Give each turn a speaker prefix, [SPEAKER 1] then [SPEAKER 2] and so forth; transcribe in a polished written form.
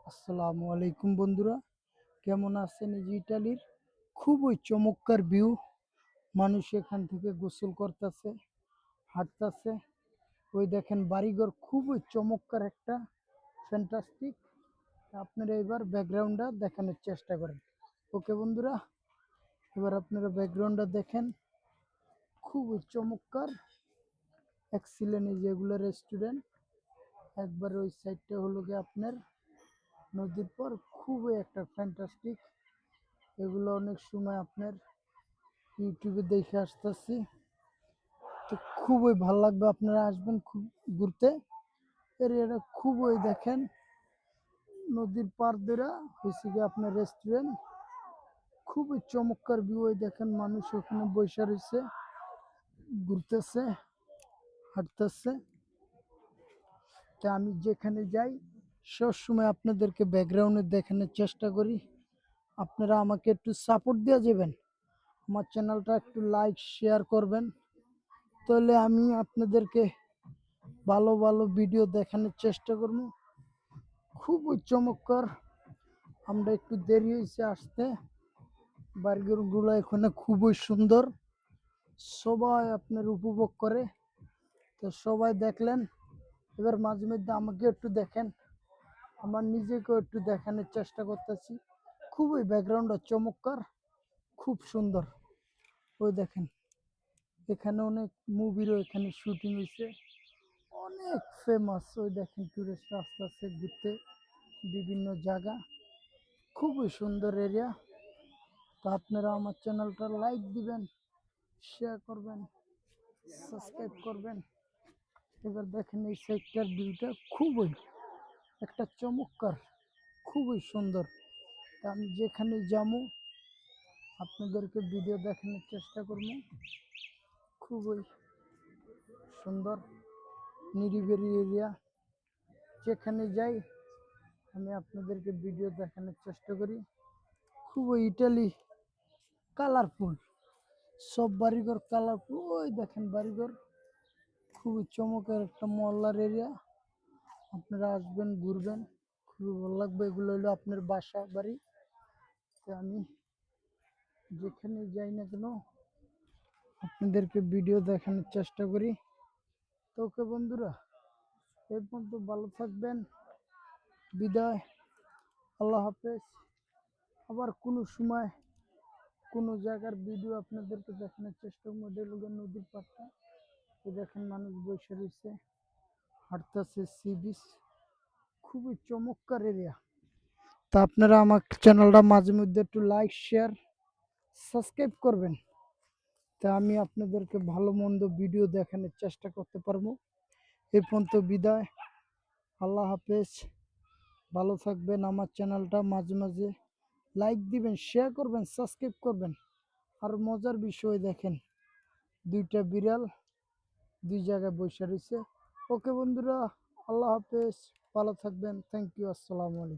[SPEAKER 1] আসসালামু আলাইকুম বন্ধুরা, কেমন আছেন? এই যে ইটালির খুবই চমৎকার ভিউ। মানুষ এখান থেকে গোসল করতেছে, হাঁটতেছে। ওই দেখেন বাড়িঘর, খুবই চমৎকার একটা ফ্যান্টাস্টিক। আপনারা এবার ব্যাকগ্রাউন্ডটা দেখানোর চেষ্টা করেন। ওকে বন্ধুরা, এবার আপনারা ব্যাকগ্রাউন্ডটা দেখেন, খুবই চমৎকার এক্সিলেন্ট। এই যেগুলো রেস্টুরেন্ট, একবার ওই সাইডটা হলো গিয়ে আপনার নদীর পর, খুবই একটা ফ্যান্টাস্টিক। এগুলো অনেক সময় আপনার ইউটিউবে দেখে আসতেছি, তো খুবই ভালো লাগবে। আপনারা আসবেন খুব ঘুরতে। এরিয়াটা খুবই দেখেন নদীর পার ধরে হয়েছে গিয়ে আপনার রেস্টুরেন্ট, খুবই চমৎকার ভিউ। দেখেন মানুষ ওখানে বসে রয়েছে, ঘুরতেছে, হাঁটতেছে। তা আমি যেখানে যাই সবসময় আপনাদেরকে ব্যাকগ্রাউন্ডে দেখানোর চেষ্টা করি। আপনারা আমাকে একটু সাপোর্ট দিয়ে যাবেন, আমার চ্যানেলটা একটু লাইক শেয়ার করবেন, তাহলে আমি আপনাদেরকে ভালো ভালো ভিডিও দেখানোর চেষ্টা করব। খুবই চমৎকার। আমরা একটু দেরি হয়েছে আসতে, বার্গারগুলো এখানে খুবই সুন্দর, সবাই আপনার উপভোগ করে। তো সবাই দেখলেন, এবার মাঝে মধ্যে আমাকে একটু দেখেন, আমার নিজেকেও একটু দেখানোর চেষ্টা করতেছি। খুবই ব্যাকগ্রাউন্ডটা চমৎকার, খুব সুন্দর। ওই দেখেন এখানে অনেক মুভিরও এখানে শুটিং হয়েছে, অনেক ফেমাস। ওই দেখেন টুরিস্ট আস্তে আস্তে ঘুরতে বিভিন্ন জায়গা, খুবই সুন্দর এরিয়া। তো আপনারা আমার চ্যানেলটা লাইক দিবেন, শেয়ার করবেন, সাবস্ক্রাইব করবেন। এবার দেখেন এই সাইডটার ভিউটা খুবই একটা চমৎকার, খুবই সুন্দর। তা আমি যেখানে যাবো আপনাদেরকে ভিডিও দেখানোর চেষ্টা করবো। খুবই সুন্দর নিরিবিলি এরিয়া, যেখানে যাই আমি আপনাদেরকে ভিডিও দেখানোর চেষ্টা করি। খুবই ইটালি কালারফুল, সব বাড়িঘর কালারফুল। ওই দেখেন বাড়িঘর, খুবই চমৎকার একটা মহল্লার এরিয়া। আপনারা আসবেন, ঘুরবেন, খুবই ভালো লাগবে। এগুলো হলো আপনার বাসা বাড়ি। তো আমি যেখানে যাই না কেন আপনাদেরকে ভিডিও দেখানোর চেষ্টা করি। তো ওকে বন্ধুরা, এই পর্যন্ত ভালো থাকবেন, বিদায়, আল্লাহ হাফেজ। আবার কোনো সময় কোনো জায়গার ভিডিও আপনাদেরকে দেখানোর চেষ্টা করবো। নদীর পাড়টা, তো দেখেন মানুষ বসে রয়েছে, হাঁটতেছে, সি বিচ, খুবই চমৎকার এরিয়া। তা আপনারা আমার চ্যানেলটা মাঝে মধ্যে একটু লাইক শেয়ার সাবস্ক্রাইব করবেন, তা আমি আপনাদেরকে ভালো মন্দ ভিডিও দেখানোর চেষ্টা করতে পারবো। এই পর্যন্ত বিদায়, আল্লাহ হাফেজ, ভালো থাকবেন। আমার চ্যানেলটা মাঝে মাঝে লাইক দিবেন, শেয়ার করবেন, সাবস্ক্রাইব করবেন। আর মজার বিষয় দেখেন, দুইটা বিড়াল দুই জায়গায় বসে রয়েছে। ওকে বন্ধুরা, আল্লাহ হাফেজ, ভালো থাকবেন। থ্যাংক ইউ, আসসালামু আলাইকুম।